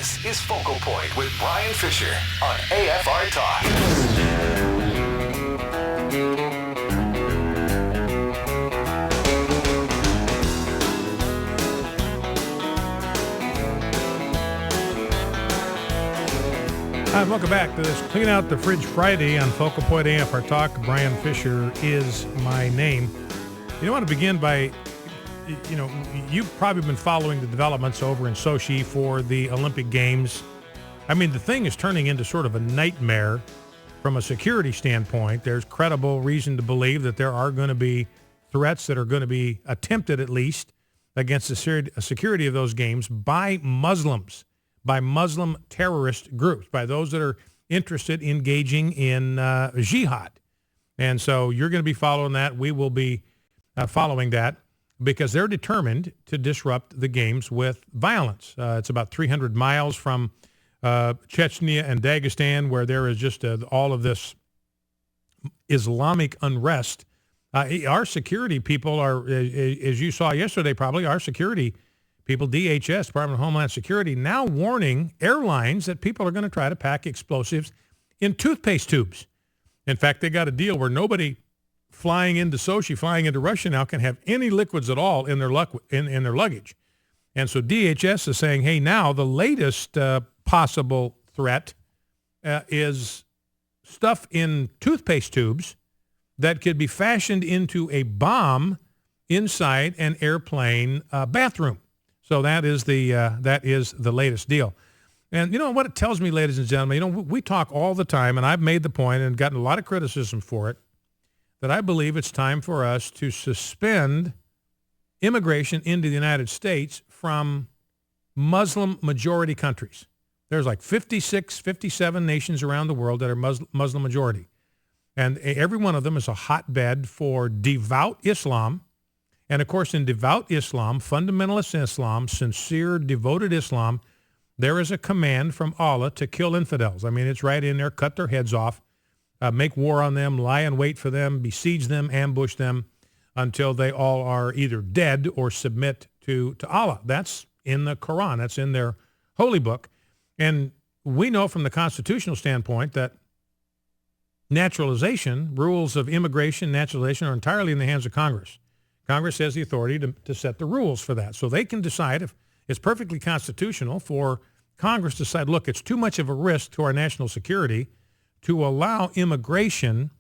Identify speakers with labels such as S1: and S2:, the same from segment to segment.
S1: This is Focal Point with Brian Fisher on AFR Talk.
S2: Hi, welcome back to this Clean Out the Fridge Friday on Focal Point AFR Talk. Brian Fisher is my name. I want to begin by, you've probably been following the developments over in Sochi for the Olympic Games. I mean, the thing is turning into sort of a nightmare from a security standpoint. There's credible reason to believe that there are going to be threats that are going to be attempted, at least, against the security of those games by Muslims, by Muslim terrorist groups, by those that are interested in engaging in jihad. And so you're going to be following that. We will be following that because they're determined to disrupt the games with violence. It's about 300 miles from Chechnya and Dagestan, where there is just all of this Islamic unrest. Our security people are, as you saw yesterday probably, our security people, DHS, Department of Homeland Security, now warning airlines that people are going to try to pack explosives in toothpaste tubes. In fact, they got a deal where nobody flying into Sochi, flying into Russia now can have any liquids at all in their luggage. And so DHS is saying, hey, now the latest possible threat is stuff in toothpaste tubes that could be fashioned into a bomb inside an airplane bathroom. So that is the latest deal. And you know what it tells me, ladies and gentlemen, we talk all the time, and I've made the point and gotten a lot of criticism for it, that I believe it's time for us to suspend immigration into the United States from Muslim majority countries. There's like 56, 57 nations around the world that are Muslim majority. And every one of them is a hotbed for devout Islam. And, of course, in devout Islam, fundamentalist Islam, sincere, devoted Islam, there is a command from Allah to kill infidels. I mean, it's right in there, cut their heads off, make war on them, lie in wait for them, besiege them, ambush them until they all are either dead or submit to Allah. That's in the Quran. That's in their holy book. And we know from the constitutional standpoint that naturalization, rules of immigration, naturalization are entirely in the hands of Congress. Congress has the authority to set the rules for that. So they can decide, if it's perfectly constitutional for Congress to decide, look, it's too much of a risk to our national security to allow immigration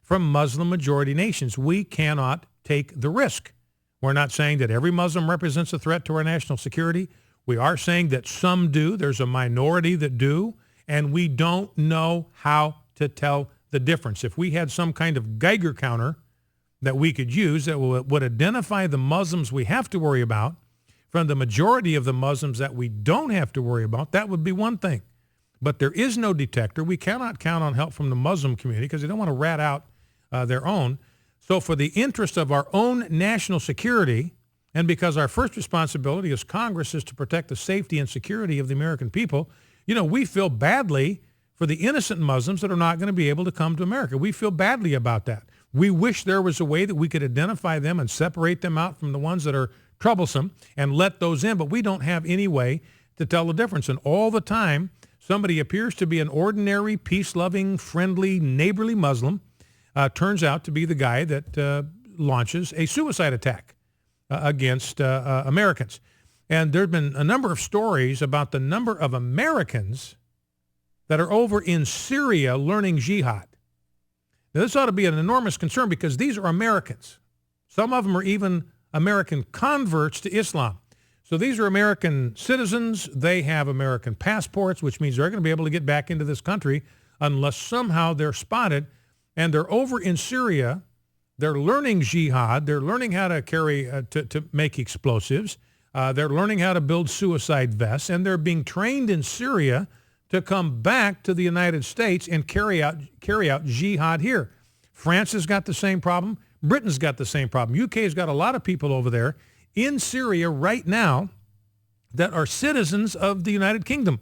S2: from Muslim majority nations. We cannot take the risk. We're not saying that every Muslim represents a threat to our national security. We are saying that some do. There's a minority that do, and we don't know how to tell the difference. If we had some kind of Geiger counter that we could use that would identify the Muslims we have to worry about from the majority of the Muslims that we don't have to worry about, that would be one thing. But there is no detector. We cannot count on help from the Muslim community because they don't want to rat out their own. So for the interest of our own national security, and because our first responsibility as Congress is to protect the safety and security of the American people, we feel badly for the innocent Muslims that are not going to be able to come to America. We feel badly about that. We wish there was a way that we could identify them and separate them out from the ones that are troublesome and let those in, but we don't have any way to tell the difference. And all the time, somebody appears to be an ordinary, peace-loving, friendly, neighborly Muslim, turns out to be the guy that launches a suicide attack against Americans. And there have been a number of stories about the number of Americans that are over in Syria learning jihad. Now, this ought to be an enormous concern because these are Americans. Some of them are even American converts to Islam. So these are American citizens. They have American passports, which means they're going to be able to get back into this country unless somehow they're spotted. And they're over in Syria. They're learning jihad. They're learning how to to make explosives. They're learning how to build suicide vests. And they're being trained in Syria to come back to the United States and carry out jihad here. France has got the same problem. Britain's got the same problem. UK's got a lot of people over there in Syria right now that are citizens of the United Kingdom.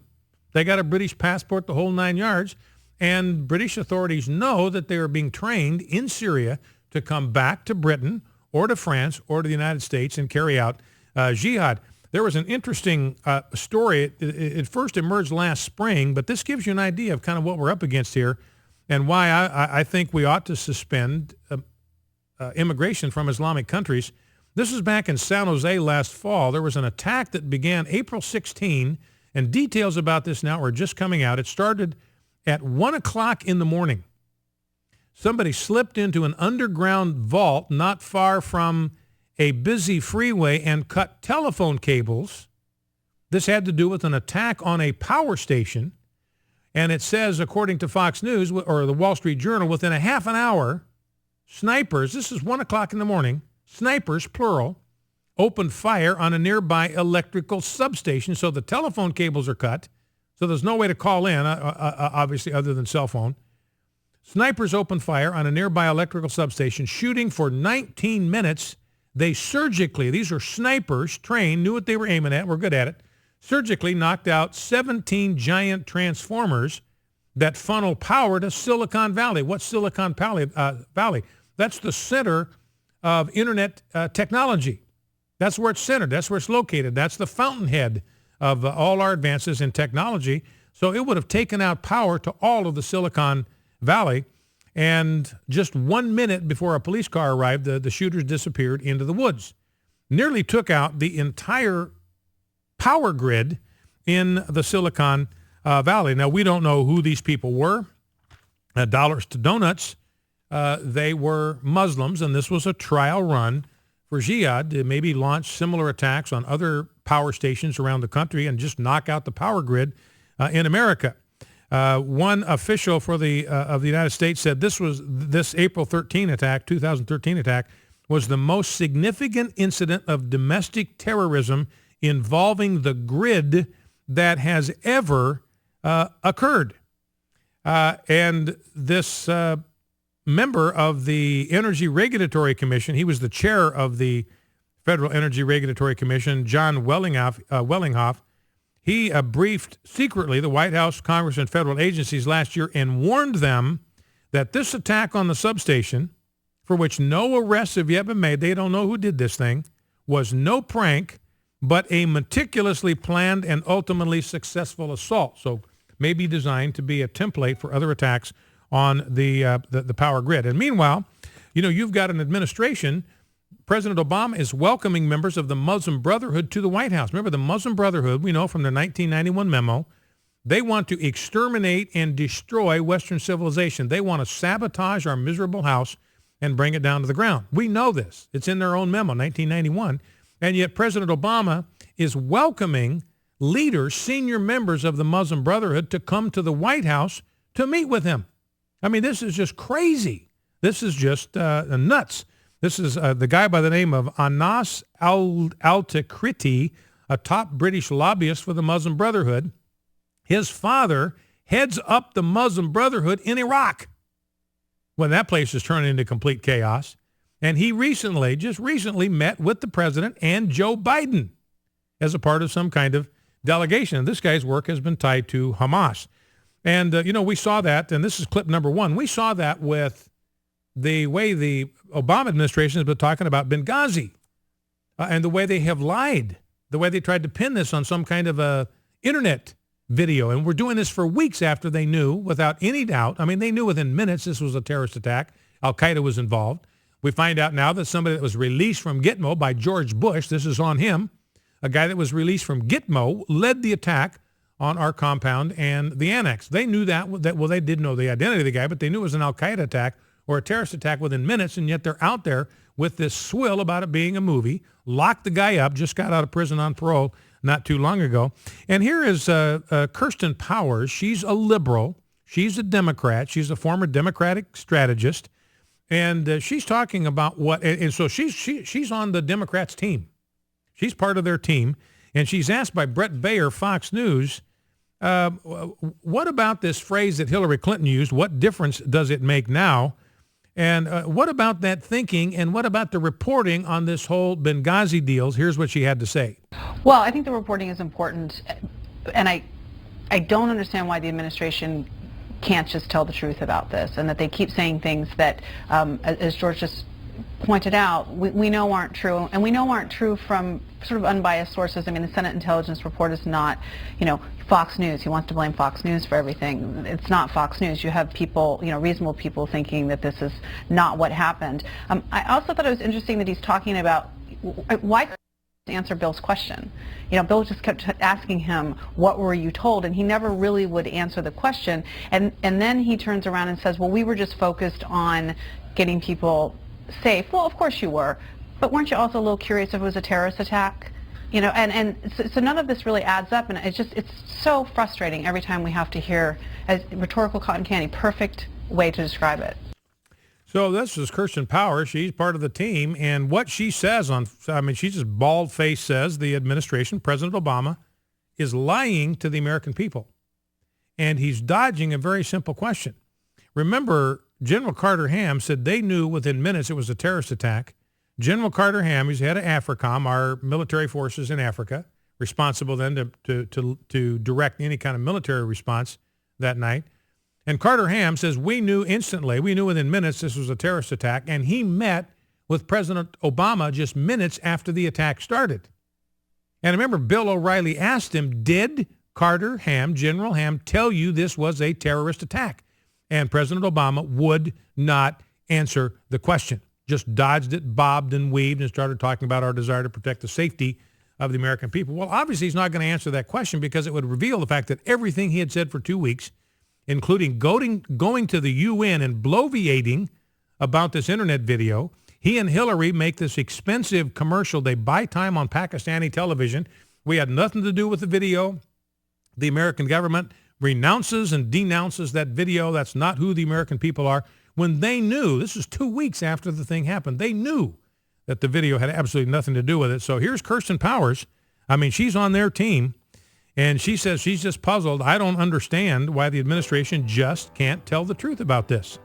S2: They got a British passport, the whole 9 yards, and British authorities know that they are being trained in Syria to come back to Britain or to France or to the United States and carry out jihad. There was an interesting story. It first emerged last spring, but this gives you an idea of kind of what we're up against here and why I think we ought to suspend immigration from Islamic countries. This was back in San Jose last fall. There was an attack that began April 16, and details about this now are just coming out. It started at 1 o'clock in the morning. Somebody slipped into an underground vault not far from a busy freeway and cut telephone cables. This had to do with an attack on a power station. And it says, according to Fox News or the Wall Street Journal, within a half an hour, snipers, this is 1 o'clock in the morning, snipers, plural, opened fire on a nearby electrical substation. So the telephone cables are cut. So there's no way to call in, obviously, other than cell phone. Snipers opened fire on a nearby electrical substation, shooting for 19 minutes. They surgically, these are snipers, trained, knew what they were aiming at, were good at it, surgically knocked out 17 giant transformers that funnel power to Silicon Valley. What's Silicon Valley? That's the center of internet technology. That's where it's centered. That's where it's located. That's the fountainhead of all our advances in technology. So it would have taken out power to all of the Silicon Valley. And just 1 minute before a police car arrived, the shooters disappeared into the woods. Nearly took out the entire power grid in the Silicon Valley. Now, we don't know who these people were. Dollars to donuts. They were Muslims, and this was a trial run for Jihad to maybe launch similar attacks on other power stations around the country and just knock out the power grid in America. One official for the of the United States said this April 2013 attack was the most significant incident of domestic terrorism involving the grid that has ever occurred. And this member of the Energy Regulatory Commission, he was the chair of the Federal Energy Regulatory Commission, John Wellinghoff. He briefed secretly the White House, Congress, and federal agencies last year and warned them that this attack on the substation, for which no arrests have yet been made, they don't know who did this thing, was no prank, but a meticulously planned and ultimately successful assault. So maybe designed to be a template for other attacks on the power grid. And meanwhile, you've got an administration. President Obama is welcoming members of the Muslim Brotherhood to the White House. Remember, the Muslim Brotherhood, we know from their 1991 memo, they want to exterminate and destroy Western civilization. They want to sabotage our miserable house and bring it down to the ground. We know this. It's in their own memo, 1991. And yet President Obama is welcoming leaders, senior members of the Muslim Brotherhood to come to the White House to meet with him. I mean, this is just crazy. This is just nuts. This is the guy by the name of Anas al-Takriti, a top British lobbyist for the Muslim Brotherhood. His father heads up the Muslim Brotherhood in Iraq when that place is turning into complete chaos. And he just recently met with the president and Joe Biden as a part of some kind of delegation. And this guy's work has been tied to Hamas. And, we saw that, and this is clip number one. We saw that with the way the Obama administration has been talking about Benghazi and the way they have lied, the way they tried to pin this on some kind of a internet video. And we're doing this for weeks after they knew without any doubt. I mean, they knew within minutes this was a terrorist attack. Al-Qaeda was involved. We find out now that somebody that was released from Gitmo by George Bush, this is on him, a guy that was released from Gitmo led the attack on our compound and the annex. They knew that they didn't know the identity of the guy, but they knew it was an Al-Qaeda attack or a terrorist attack within minutes, and yet they're out there with this swill about it being a movie, locked the guy up, just got out of prison on parole not too long ago. And here is Kirsten Powers. She's a liberal. She's a Democrat. She's a former Democratic strategist. And she's talking about and so she's on the Democrats' team. She's part of their team. And she's asked by Brett Baer, Fox News, what about this phrase that Hillary Clinton used? What difference does it make now? And what about that thinking? And what about the reporting on this whole Benghazi deals? Here's what she had to say.
S3: Well, I think the reporting is important. And I don't understand why the administration can't just tell the truth about this, and that they keep saying things that, as George just pointed out, we know aren't true, and we know aren't true from sort of unbiased sources. I mean, the Senate Intelligence Report is not, Fox News. He wants to blame Fox News for everything. It's not Fox News. You have people, reasonable people thinking that this is not what happened. I also thought it was interesting that he's talking about why answer Bill's question. Bill just kept asking him, what were you told? And he never really would answer the question. And then he turns around and says, well, we were just focused on getting people safe. Well, of course you were, but weren't you also a little curious if it was a terrorist attack? So none of this really adds up, and it's so frustrating every time we have to hear as rhetorical cotton candy, perfect way to describe it.
S2: So this is Kirsten Powers. She's part of the team, and what she says she just bald-faced says the administration, President Obama, is lying to the American people, and he's dodging a very simple question. Remember, General Carter Ham said they knew within minutes it was a terrorist attack. General Carter Ham, who's head of AFRICOM, our military forces in Africa, responsible then to direct any kind of military response that night. And Carter Ham says we knew instantly, we knew within minutes this was a terrorist attack, and he met with President Obama just minutes after the attack started. And remember, Bill O'Reilly asked him, did Carter Ham, General Ham, tell you this was a terrorist attack? And President Obama would not answer the question, just dodged it, bobbed and weaved, and started talking about our desire to protect the safety of the American people. Well, obviously he's not going to answer that question because it would reveal the fact that everything he had said for 2 weeks, including going to the UN and bloviating about this internet video. He and Hillary make this expensive commercial. They buy time on Pakistani television. We had nothing to do with the video. The American government renounces and denounces that video. That's not who the American people are. When they knew, this is 2 weeks after the thing happened, they knew that the video had absolutely nothing to do with it. So here's Kirsten Powers. She's on their team. And she says she's just puzzled. I don't understand why the administration just can't tell the truth about this.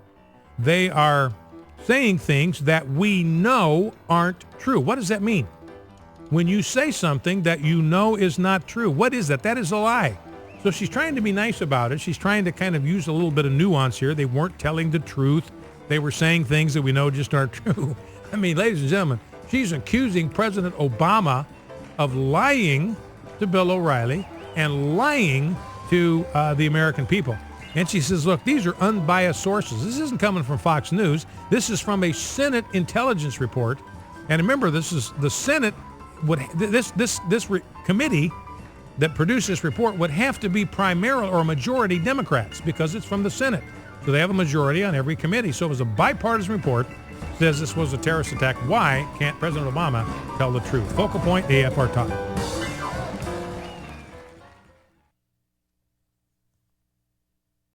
S2: They are saying things that we know aren't true. What does that mean? When you say something that you know is not true, what is that? That is a lie. So she's trying to be nice about it. She's trying to kind of use a little bit of nuance here. They weren't telling the truth. They were saying things that we know just aren't true. Ladies and gentlemen, she's accusing President Obama of lying to Bill O'Reilly and lying to the American people. And she says, look, these are unbiased sources. This isn't coming from Fox News. This is from a Senate intelligence report. And remember, this is the Senate committee that produced this report would have to be primarily or majority Democrats because it's from the Senate. So they have a majority on every committee. So it was a bipartisan report that says this was a terrorist attack. Why can't President Obama tell the truth? Focal Point, AFR Talk.